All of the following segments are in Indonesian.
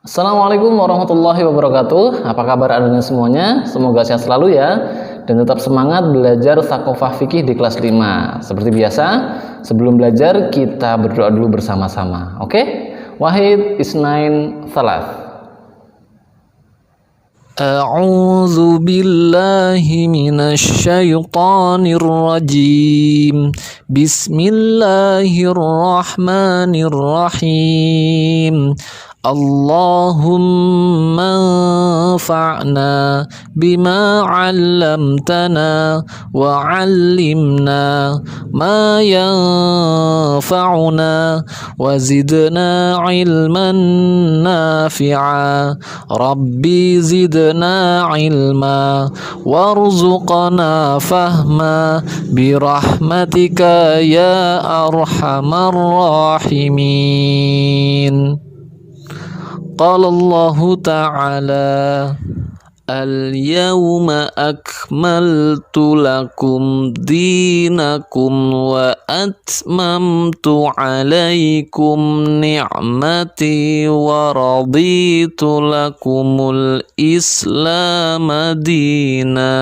Assalamualaikum warahmatullahi wabarakatuh. Apa kabar Anda semuanya? Semoga sehat selalu ya. Dan tetap semangat belajar Thaqofah Fikih di kelas 5. Seperti biasa, sebelum belajar kita berdoa dulu bersama-sama. Oke? Wahid, Isnain, Thalath. أعوذ بالله من الشيطان الرجيم بسم الله الرحمن الرحيم اللهم انفعنا بما علمتنا وعلمنا ما ينفعنا وزدنا علما نافعا ربي زدنا علما وارزقنا فهما برحمتك يا أرحم الراحمين. قال الله تعالى اليوم أكملت لكم دينكم وأتممت عليكم نعمتي ورضيت لكم الإسلام دينا.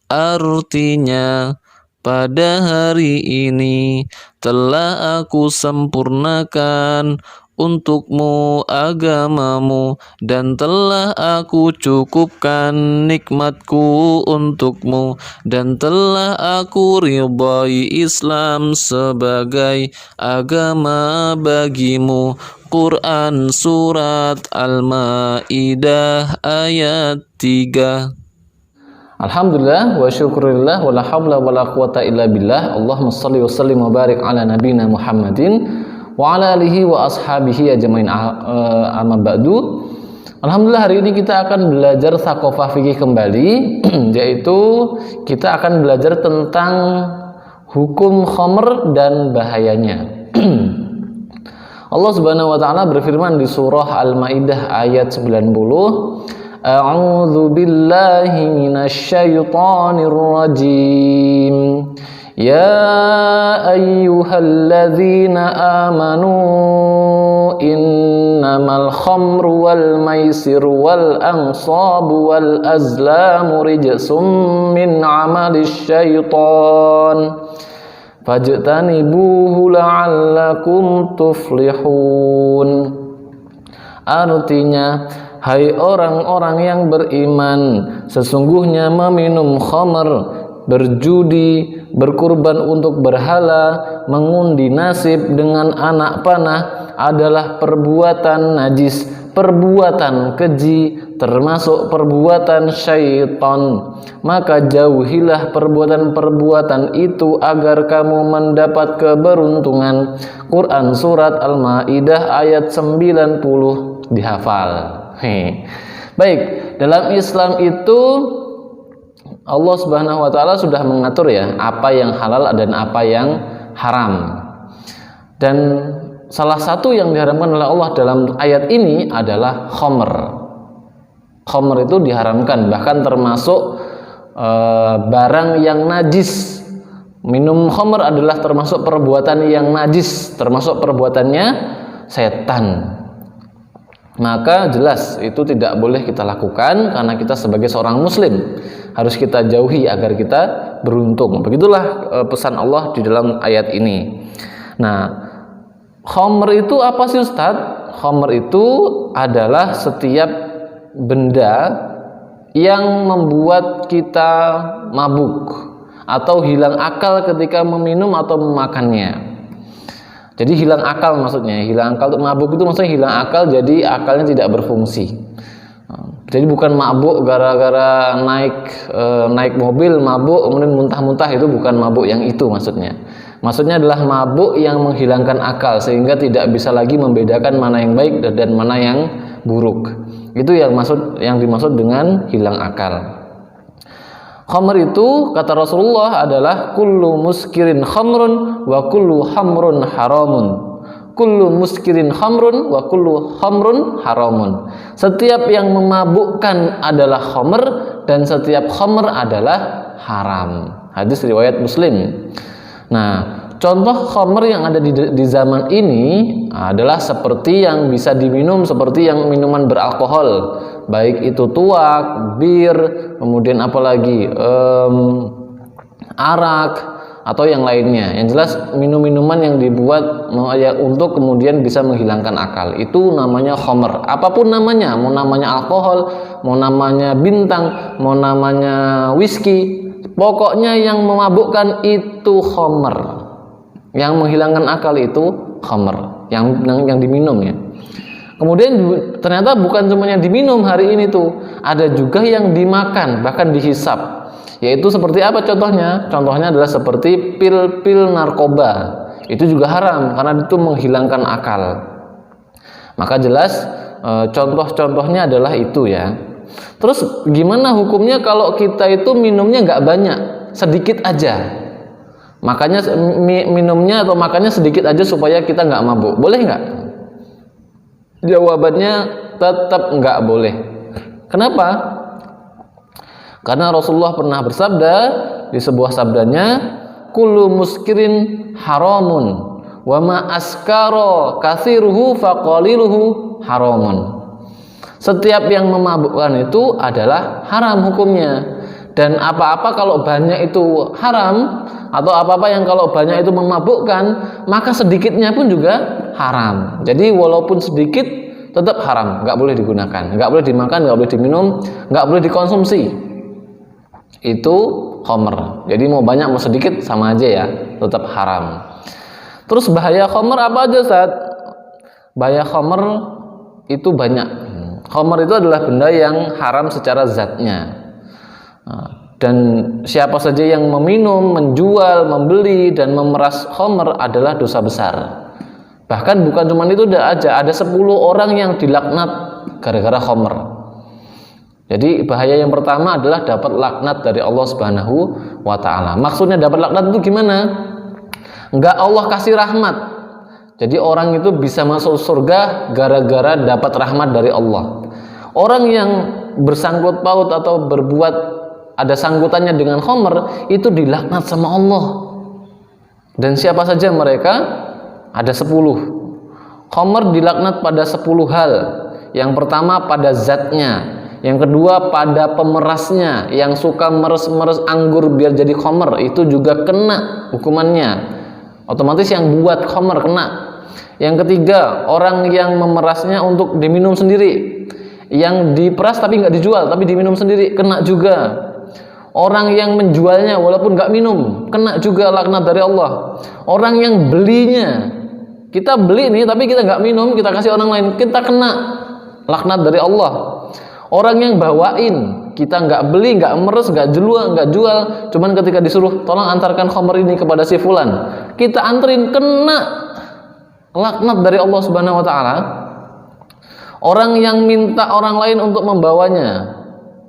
Artinya, pada hari ini telah aku sempurnakan untukmu agamamu dan telah aku cukupkan nikmatku untukmu dan telah aku ridhai Islam sebagai agama bagimu. Quran Surat Al-Ma'idah ayat 3. Alhamdulillah wa syukurillah wa la hawla wa la quwata illa billah. Allahumma salli wa sallim wa barik ala nabina Muhammadin wa ala alihi wa ashabihi ajmain. Amma ba'du. Alhamdulillah, hari ini kita akan belajar Thaqofah Fikih kembali yaitu kita akan belajar tentang hukum khamr dan bahayanya. Allah Subhanahu wa taala berfirman di surah Al-Maidah ayat 90, A'udzu billahi minasy syaithanir rajim. Ya ayyuhalladzina amanu innamal khamru wal maisiru wal ansabu wal azlamu rijsum min 'amalis syaitan fajtanibuhu la'allakum tuflihun. Artinya, hai orang-orang yang beriman, sesungguhnya meminum khamr, berjudi, berkurban untuk berhala, mengundi nasib dengan anak panah adalah perbuatan najis, perbuatan keji, termasuk perbuatan syaitan. Maka jauhilah perbuatan-perbuatan itu agar kamu mendapat keberuntungan. Quran Surat Al-Ma'idah ayat 90 dihafal. Baik, dalam Islam itu Allah Subhanahu wa taala sudah mengatur ya apa yang halal dan apa yang haram. Dan salah satu yang diharamkan oleh Allah dalam ayat ini adalah khamr. Khamr itu diharamkan, bahkan termasuk barang yang najis. Minum khamr adalah termasuk perbuatan yang najis, termasuk perbuatannya setan. Maka jelas itu tidak boleh kita lakukan karena kita sebagai seorang muslim harus kita jauhi agar kita beruntung. Begitulah pesan Allah di dalam ayat ini. Nah, khamr itu apa sih Ustadz? Khamr itu adalah setiap benda yang membuat kita mabuk atau hilang akal ketika meminum atau memakannya. Jadi hilang akal maksudnya, hilang akal. Mabuk itu maksudnya hilang akal, jadi akalnya tidak berfungsi. Jadi bukan mabuk gara-gara naik mobil mabuk kemudian muntah-muntah, itu bukan mabuk yang itu maksudnya. Maksudnya adalah mabuk yang menghilangkan akal sehingga tidak bisa lagi membedakan mana yang baik dan mana yang buruk. Itu yang dimaksud dengan hilang akal. Khamr itu kata Rasulullah adalah kullu muskirin khamrun wa kullu hamrun haramun. Kullu muskirin khamrun wa kullu khamrun haramun. Setiap yang memabukkan adalah khamr dan setiap khamr adalah haram. Hadis riwayat Muslim. Nah, contoh khamr yang ada di zaman ini adalah seperti yang bisa diminum seperti yang minuman beralkohol, baik itu tuak, bir, kemudian apalagi arak atau yang lainnya. Yang jelas minum-minuman yang dibuat untuk kemudian bisa menghilangkan akal, itu namanya khamr. Apapun namanya, mau namanya alkohol, mau namanya bintang, mau namanya whisky, pokoknya yang memabukkan itu khamr. Yang menghilangkan akal itu khamr, yang diminum ya. Kemudian ternyata bukan cuma yang diminum hari ini tuh, ada juga yang dimakan, bahkan dihisap. Yaitu seperti apa contohnya? Contohnya adalah seperti pil-pil narkoba. Itu juga haram karena itu menghilangkan akal. Maka jelas contoh-contohnya adalah itu ya. Terus gimana hukumnya kalau kita itu minumnya nggak banyak, sedikit aja? Makanya minumnya atau makannya sedikit aja supaya kita nggak mabuk, boleh nggak? Jawabannya tetap nggak boleh. Kenapa? Karena Rasulullah pernah bersabda di sebuah sabdanya, kullu muskirin haramun wa ma askara katsiruhu faqaliluhu haramun. Setiap yang memabukkan itu adalah haram hukumnya. Dan apa-apa kalau banyak itu haram, atau apa-apa yang kalau banyak itu memabukkan, maka sedikitnya pun juga haram. Jadi walaupun sedikit tetap haram, nggak boleh digunakan, nggak boleh dimakan, nggak boleh diminum, nggak boleh dikonsumsi. Itu khamr. Jadi mau banyak mau sedikit sama aja ya, tetap haram. Terus bahaya khamr apa aja, Ustaz? Bahaya khamr itu banyak. Khamr itu adalah benda yang haram secara zatnya. Dan siapa saja yang meminum, menjual, membeli dan memeras khamr adalah dosa besar. Bahkan bukan cuma itu aja, ada 10 orang yang dilaknat gara-gara khamr. Jadi bahaya yang pertama adalah dapat laknat dari Allah Subhanahu wa taala. Maksudnya dapat laknat itu gimana? Enggak Allah kasih rahmat. Jadi orang itu bisa masuk surga gara-gara dapat rahmat dari Allah. Orang yang bersangkut paut atau berbuat ada sangkutannya dengan khamr itu dilaknat sama Allah. Dan siapa saja mereka? Ada 10. Khamr dilaknat pada 10 hal. Yang pertama pada zatnya, yang kedua pada pemerasnya, yang suka meres-meres anggur biar jadi khamr itu juga kena hukumannya. Otomatis yang buat khamr kena. Yang ketiga, orang yang memerasnya untuk diminum sendiri. Yang diperas tapi nggak dijual, tapi diminum sendiri, kena juga. Orang yang menjualnya walaupun nggak minum, kena juga laknat dari Allah. Orang yang belinya, kita beli nih tapi kita nggak minum, kita kasih orang lain, kita kena laknat dari Allah. Orang yang bawain, kita nggak beli, nggak meres, nggak jual, cuman ketika disuruh tolong antarkan khamr ini kepada si fulan, kita anterin, kena laknat dari Allah Subhanahu wa taala. Orang yang minta orang lain untuk membawanya,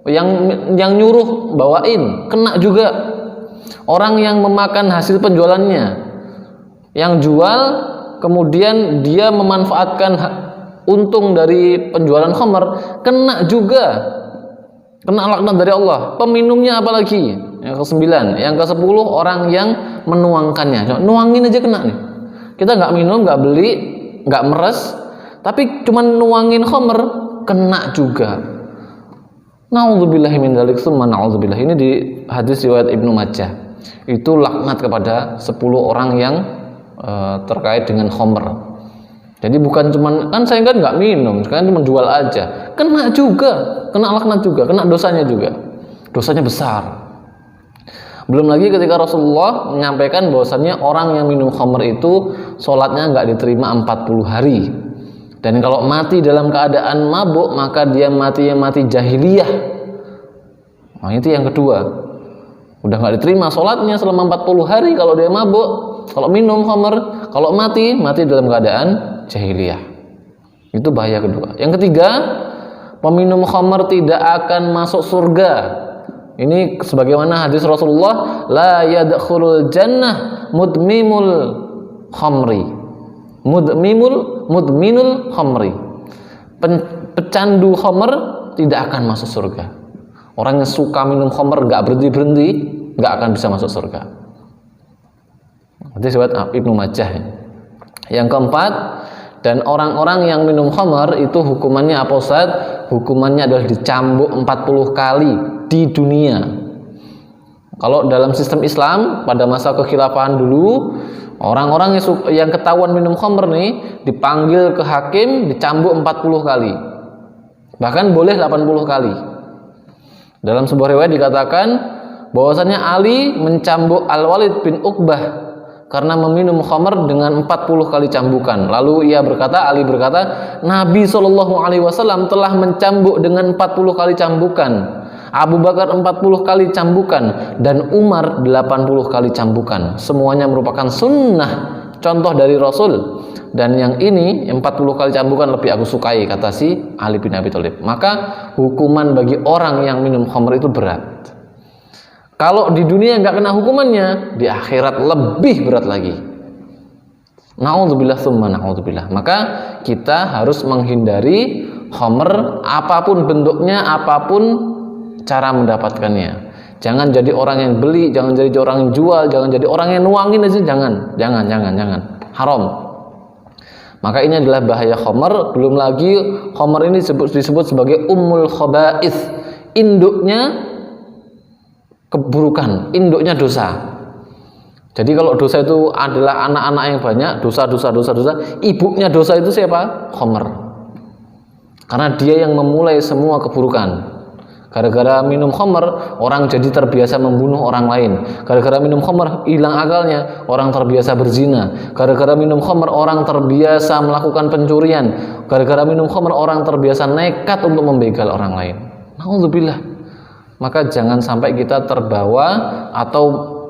yang nyuruh bawain, kena juga. Orang yang memakan hasil penjualannya, yang jual kemudian dia memanfaatkan untung dari penjualan khamr, kena juga, kena laknat dari Allah. Peminumnya apalagi? Yang ke-9, yang ke-10 orang yang menuangkannya. Nuangin aja kena nih. Kita nggak minum, nggak beli, nggak meres, tapi cuman nuangin khamr, kena juga. Na'udzubillahi min dzalik, summa na'udzubillah. Ini di hadis riwayat Ibnu Majah. Itu laknat kepada 10 orang yang terkait dengan khamr. Jadi bukan cuman, kan saya kan nggak minum, sekarang cuma jual aja, kena juga, kena laknat juga, kena dosanya juga, dosanya besar. Belum lagi ketika Rasulullah menyampaikan bahwasannya orang yang minum khamr itu sholatnya nggak diterima 40 hari. Dan kalau mati dalam keadaan mabuk, maka dia mati jahiliyah. Nah, itu yang kedua. Udah nggak diterima sholatnya selama 40 hari kalau dia mabuk, kalau minum khamr, kalau mati dalam keadaan jahiliyah. Itu bahaya kedua. Yang ketiga, peminum khamr tidak akan masuk surga. Ini sebagaimana hadis Rasulullah, la yadkhulul jannah mudmimul khamri. Mudminul khamri. Pecandu khamr tidak akan masuk surga. Orang yang suka minum khamr nggak berhenti, nggak akan bisa masuk surga. Hadis riwayat Ibnu Majah. Yang keempat, dan orang-orang yang minum khamar itu hukumannya apa Ustaz? Hukumannya adalah dicambuk 40 kali di dunia. Kalau dalam sistem Islam pada masa kekhilafahan dulu, orang-orang yang ketahuan minum khamr nih dipanggil ke hakim, dicambuk 40 kali. Bahkan boleh 80 kali. Dalam sebuah riwayat dikatakan bahwasannya Ali mencambuk Al-Walid bin Uqbah karena meminum khamr dengan 40 kali cambukan. Lalu Ali berkata, Nabi SAW telah mencambuk dengan 40 kali cambukan, Abu Bakar 40 kali cambukan, dan Umar 80 kali cambukan. Semuanya merupakan sunnah, contoh dari Rasul. Dan yang ini 40 kali cambukan lebih aku sukai, kata si Ali bin Abi Thalib. Maka hukuman bagi orang yang minum khamr itu berat. Kalau di dunia nggak kena hukumannya, di akhirat lebih berat lagi. Na'udzubillah tsumma na'udzubillah. Maka kita harus menghindari khamr apapun bentuknya, apapun cara mendapatkannya. Jangan jadi orang yang beli, jangan jadi orang yang jual, jangan jadi orang yang nuangin aja, jangan. Haram. Maka ini adalah bahaya khamr. Belum lagi khamr ini disebut sebagai ummul khaba'ith. Induknya keburukan, induknya dosa. Jadi kalau dosa itu adalah anak-anak yang banyak, dosa, ibunya dosa itu siapa? Khamr. Karena dia yang memulai semua keburukan. Gara-gara minum khamr, orang jadi terbiasa membunuh orang lain. Gara-gara minum khamr, hilang akalnya, orang terbiasa berzina. Gara-gara minum khamr, orang terbiasa melakukan pencurian. Gara-gara minum khamr, orang terbiasa nekat untuk membegal orang lain. Na'udzubillah. Maka jangan sampai kita terbawa atau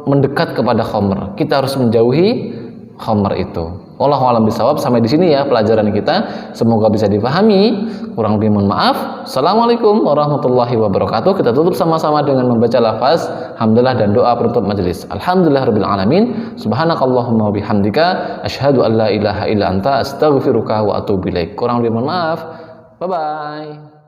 mendekat kepada khamr. Kita harus menjauhi khamr itu. Wallahu a'lam bishawab. Sampai di sini ya pelajaran kita. Semoga bisa dipahami. Kurang lebih mohon maaf. Assalamualaikum warahmatullahi wabarakatuh. Kita tutup sama-sama dengan membaca lafaz hamdalah dan doa penutup majelis. Alhamdulillahirabbil alamin. Subhanakallahumma wabihamdika asyhadu an la ilaha illa anta astaghfiruka wa atubu ilaik. Kurang lebih mohon maaf. Bye bye.